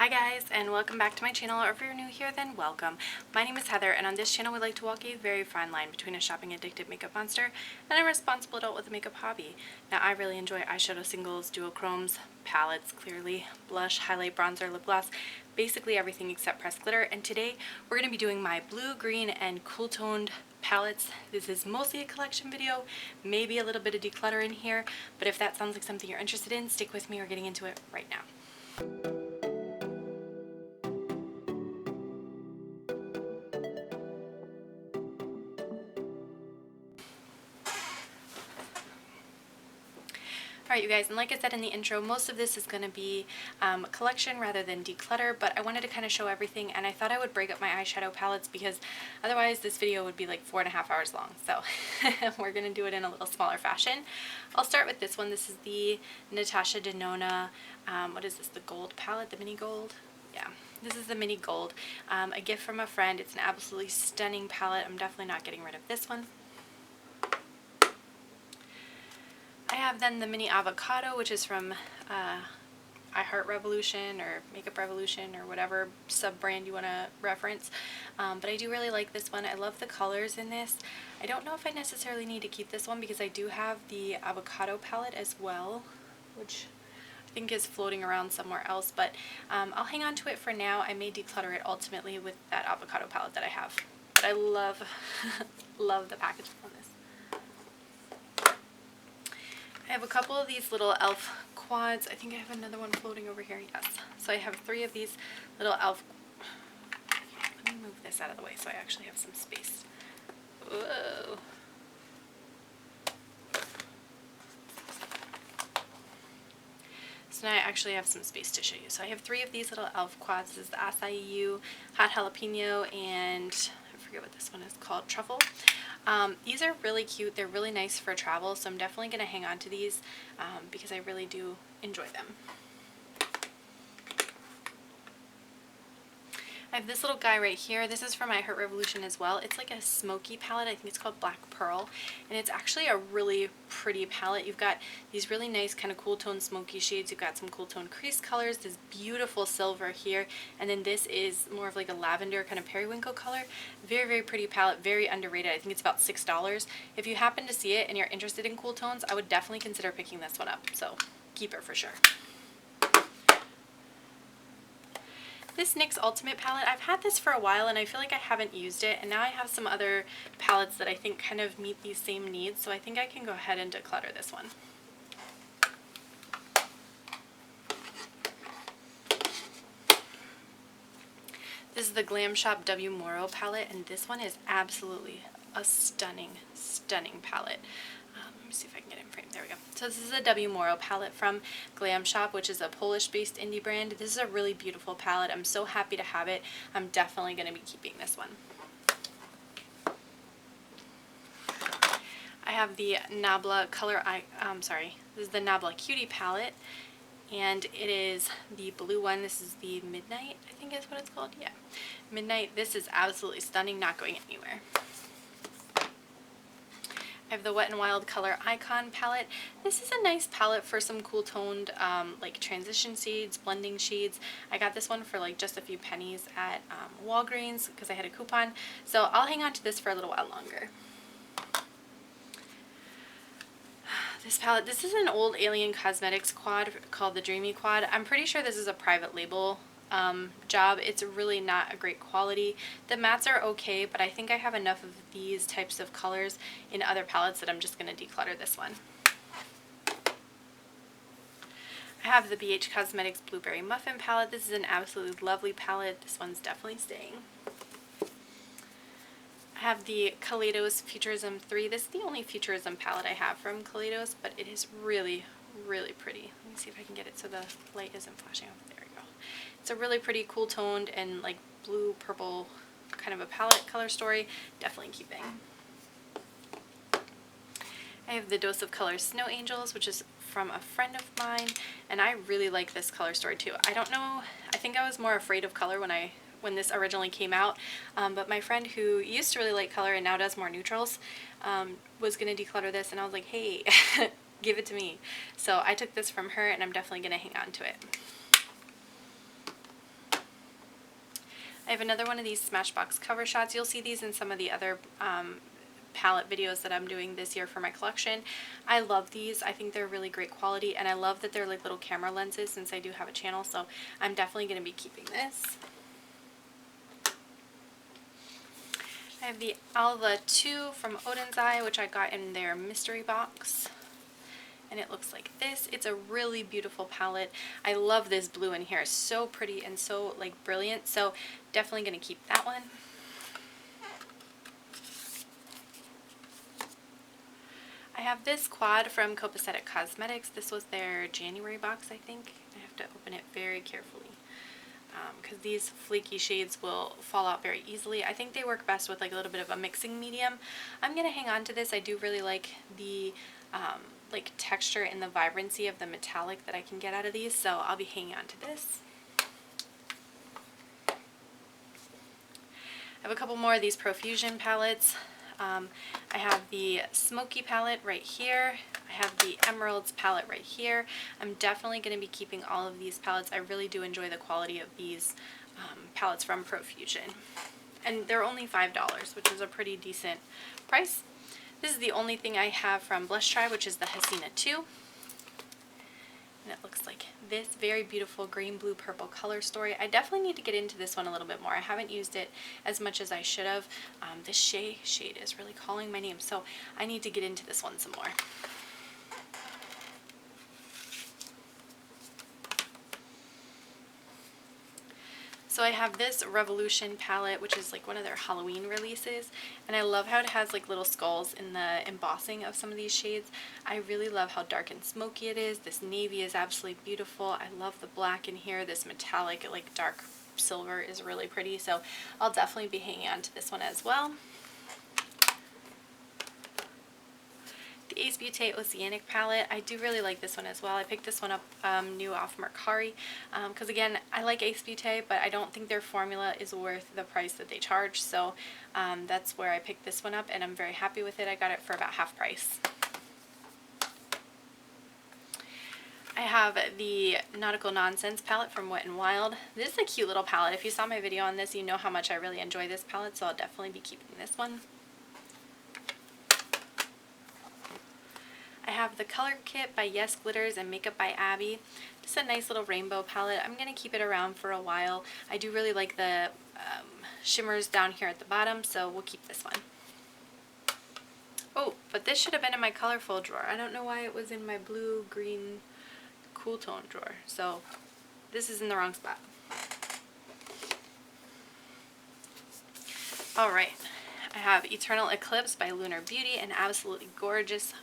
Hi guys, and welcome back to my channel, or if you're new here then welcome. My name is Heather, and on this channel we like to walk a very fine line between a shopping addicted makeup monster and a responsible adult with a makeup hobby. Now I really enjoy eyeshadow singles, duochromes, palettes, clearly, blush, highlight, bronzer, lip gloss, basically everything except pressed glitter, and today we're going to be doing my blue, green, and cool toned palettes. This is mostly a collection video, maybe a little bit of declutter in here, but if that sounds like something you're interested in, stick with me. We're getting into it right now. Alright you guys, and like I said in the intro, most of this is going to be collection rather than declutter, but I wanted to kind of show everything, and I thought I would break up my eyeshadow palettes because otherwise this video would be like 4.5 hours long, so we're going to do it in a little smaller fashion. I'll start with this one. This is the Natasha Denona, what is this, the gold palette, the mini gold? Yeah, this is the mini gold, a gift from a friend. It's an absolutely stunning palette. I'm definitely not getting rid of this one. I have then the mini avocado, which is from iHeart Revolution or Makeup Revolution or whatever sub-brand you want to reference. But I do really like this one. I love the colors in this. I don't know if I necessarily need to keep this one because I do have the avocado palette as well, which I think is floating around somewhere else. But I'll hang on to it for now. I may declutter it ultimately with that avocado palette that I have. But I love, love the packaging on this. I have a couple of these little e.l.f. quads. I think I have another one floating over here. Yes. So I have 3 of these little e.l.f. Let me move this out of the way so I actually have some space. Whoa. So now I actually have some space to show you. So I have 3 of these little e.l.f. quads. This is the Acai Yu, Hot Jalapeno, and I forget what this one is called, Truffle. These are really cute. They're really nice for travel, so I'm definitely going to hang on to these because I really do enjoy them. I have this little guy right here. This is from iHeart Revolution as well. It's like a Smoky palette. I think it's called Black Pearl, and it's actually a really pretty palette. You've got these really nice kind of cool tone smoky shades. You've got some cool tone crease colors, this beautiful silver here, and then this is more of like a lavender kind of periwinkle color. Very, very pretty palette, very underrated. I think it's about $6. If you happen to see it and you're interested in cool tones, I would definitely consider picking this one up, so keep it for sure. This NYX Ultimate palette, I've had this for a while and I feel like I haven't used it, and now I have some other palettes that I think kind of meet these same needs, so I think I can go ahead and declutter this one. This is the Glam Shop W Moro palette, and this one is absolutely a stunning, stunning palette. Let me see if I can get it in frame. There we go. So this is a W Moro palette from Glam Shop, which is a Polish-based indie brand. This is a really beautiful palette. I'm so happy to have it. I'm definitely going to be keeping this one. I have the Nabla this is the Nabla Cutie palette, and it is the blue one. This is the Midnight, I think is what it's called. Yeah, Midnight. This is absolutely stunning, not going anywhere. I have the Wet n Wild Color Icon palette. This is a nice palette for some cool toned like transition shades, blending shades. I got this one for like just a few pennies at Walgreens because I had a coupon. So I'll hang on to this for a little while longer. This palette, this is an old Alien Cosmetics quad called the Dreamy Quad. I'm pretty sure this is a private label job. It's really not a great quality. The mattes are okay, but I think I have enough of these types of colors in other palettes that I'm just going to declutter this one. I have the BH Cosmetics Blueberry Muffin palette. This is an absolutely lovely palette. This one's definitely staying. I have the Kaleidos Futurism 3. This is the only Futurism palette I have from Kaleidos, but it is really, really pretty. Let me see if I can get it so the light isn't flashing over there. It's a really pretty cool toned and like blue purple kind of a palette color story. Definitely keeping. I have the Dose of Color Snow Angels, which is from a friend of mine, and I really like this color story too. I don't know, I think I was more afraid of color when this originally came out, but my friend who used to really like color and now does more neutrals was going to declutter this, and I was like, hey, give it to me. So I took this from her, and I'm definitely going to hang on to it. I have another one of these Smashbox cover shots. You'll see these in some of the other palette videos that I'm doing this year for my collection. I love these. I think they're really great quality, and I love that they're like little camera lenses since I do have a channel, so I'm definitely going to be keeping this. I have the Alva 2 from Odin's Eye, which I got in their mystery box. And it looks like this. It's a really beautiful palette. I love this blue in here. It's so pretty and so like brilliant. So definitely going to keep that one. I have this quad from Copacetic Cosmetics. This was their January box, I think. I have to open it very carefully because these flaky shades will fall out very easily. I think they work best with like a little bit of a mixing medium. I'm going to hang on to this. I do really like the like texture and the vibrancy of the metallic that I can get out of these, so I'll be hanging on to this. I have a couple more of these Profusion palettes. I have the Smoky palette right here. I have the Emeralds palette right here. I'm definitely going to be keeping all of these palettes. I really do enjoy the quality of these palettes from Profusion. And they're only $5, which is a pretty decent price. This is the only thing I have from Blush Tribe, which is the Hasina 2. And it looks like this very beautiful green, blue, purple color story. I definitely need to get into this one a little bit more. I haven't used it as much as I should have. This shade is really calling my name, so I need to get into this one some more. So I have this Revolution palette, which is like one of their Halloween releases, and I love how it has like little skulls in the embossing of some of these shades. I really love how dark and smoky it is. This navy is absolutely beautiful. I love the black in here. This metallic, like dark silver is really pretty, so I'll definitely be hanging on to this one as well. The Ace Beauté Oceanic palette. I do really like this one as well. I picked this one up new off Mercari because again, I like Ace Beauté, but I don't think their formula is worth the price that they charge, so that's where I picked this one up, and I'm very happy with it. I got it for about half price. I have the Nautical Nonsense palette from Wet n Wild. This is a cute little palette. If you saw my video on this, you know how much I really enjoy this palette, so I'll definitely be keeping this one. I have the Color Kit by Yes Glitters and Makeup by Abby. Just a nice little rainbow palette. I'm going to keep it around for a while. I do really like the shimmers down here at the bottom, so we'll keep this one. Oh, but this should have been in my colorful drawer. I don't know why it was in my blue, green, cool tone drawer. So this is in the wrong spot. Alright, I have Eternal Eclipse by Lunar Beauty, an absolutely gorgeous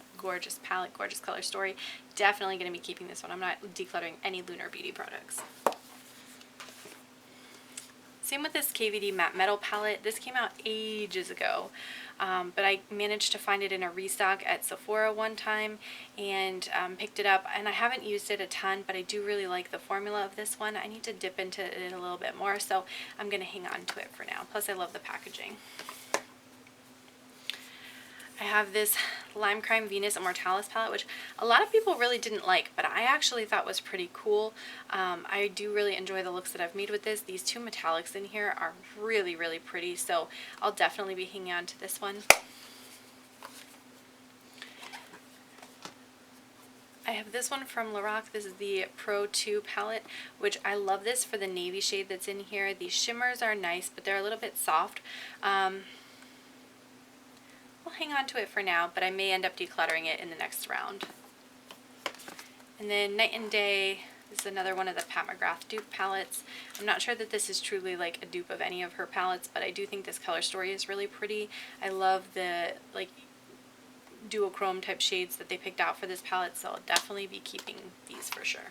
palette, gorgeous color story. Definitely going to be keeping this one. I'm not decluttering any Lunar Beauty products. Same with this KVD Matte Metal palette. This came out ages ago, but I managed to find it in a restock at Sephora one time and picked it up, and I haven't used it a ton, but I do really like the formula of this one. I need to dip into it a little bit more, so I'm going to hang on to it for now. Plus I love the packaging. I have this Lime Crime Venus Amortalis palette, which a lot of people really didn't like, but I actually thought was pretty cool. I do really enjoy the looks that I've made with this. These two metallics in here are really, really pretty, so I'll definitely be hanging on to this one. I have this one from Lorac. This is the Pro 2 palette, which I love this for the navy shade that's in here. These shimmers are nice, but they're a little bit soft. I'll hang on to it for now, but I may end up decluttering it in the next round. And then Night and Day, this is another one of the Pat McGrath dupe palettes. I'm not sure that this is truly like a dupe of any of her palettes, but I do think this color story is really pretty. I love the like duochrome type shades that they picked out for this palette, so I'll definitely be keeping these for sure.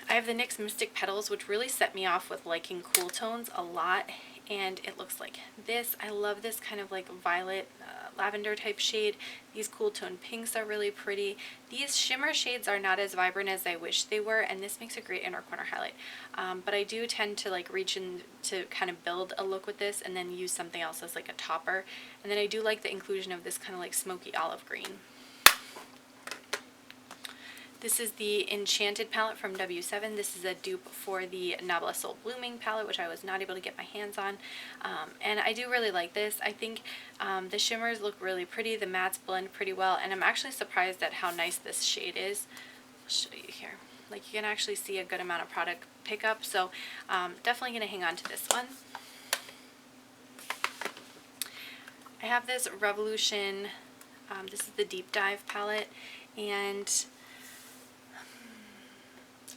I have the NYX Mystic Petals, which really set me off with liking cool tones a lot, and it looks like this. I love this kind of like violet lavender type shade. These cool tone pinks are really pretty. These shimmer shades are not as vibrant as I wish they were, and this makes a great inner corner highlight. But I do tend to like reach in to kind of build a look with this and then use something else as like a topper. And then I do like the inclusion of this kind of like smoky olive green. This is the Enchanted palette from W7. This is a dupe for the Nabla Soul Blooming palette, which I was not able to get my hands on. And I do really like this. I think the shimmers look really pretty, the mattes blend pretty well, and I'm actually surprised at how nice this shade is. I'll show you here. Like, you can actually see a good amount of product pickup, so definitely going to hang on to this one. I have this Revolution, this is the Deep Dive palette, and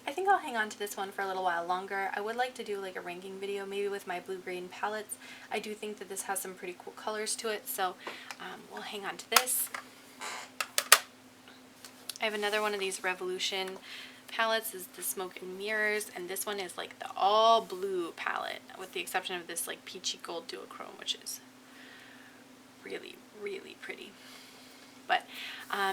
I think I'll hang on to this one for a little while longer. I would like to do like a ranking video maybe with my blue-green palettes. I do think that this has some pretty cool colors to it, so we'll hang on to this. I have another one of these Revolution palettes. This is the Smoke and Mirrors, and this one is like the all blue palette with the exception of this like peachy gold duochrome, which is really, really pretty. But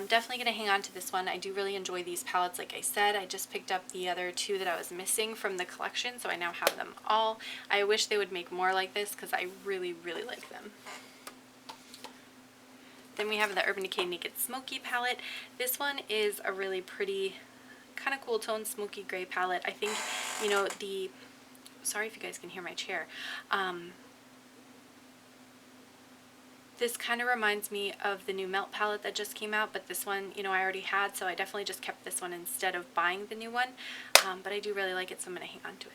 definitely going to hang on to this one. I do really enjoy these palettes. Like I said, I just picked up the other two that I was missing from the collection, so I now have them all. I wish they would make more like this because I really, really like them. Then we have the Urban Decay Naked Smoky palette. This one is a really pretty, kind of cool tone smoky gray palette. I think, you know, sorry if you guys can hear my chair. This kind of reminds me of the new Melt palette that just came out, but this one, you know, I already had, so I definitely just kept this one instead of buying the new one. But I do really like it, so I'm going to hang on to it.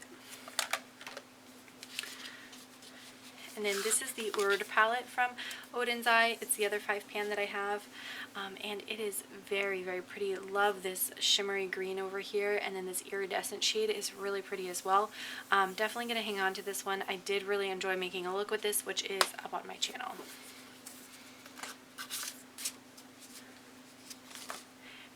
And then this is the Urd palette from Odin's Eye. It's the other 5-pan that I have, and it is very, very pretty. Love this shimmery green over here, and then this iridescent shade is really pretty as well. Definitely going to hang on to this one. I did really enjoy making a look with this, which is up on my channel.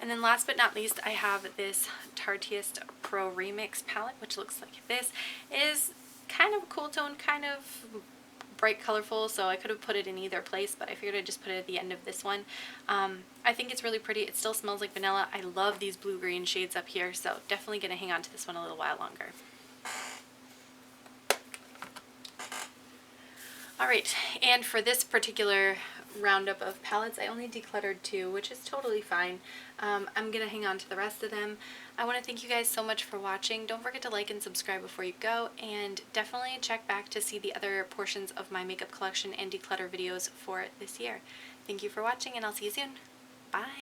And then last but not least, I have this Tartiest Pro Remix palette, which looks like this. It is kind of a cool tone, kind of bright colorful, so I could have put it in either place, but I figured I'd just put it at the end of this one. I think it's really pretty. It still smells like vanilla. I love these blue-green shades up here, so definitely going to hang on to this one a little while longer. Alright, and for this particular roundup of palettes, I only decluttered 2, which is totally fine. I'm going to hang on to the rest of them. I want to thank you guys so much for watching. Don't forget to like and subscribe before you go, and definitely check back to see the other portions of my makeup collection and declutter videos for this year. Thank you for watching, and I'll see you soon. Bye!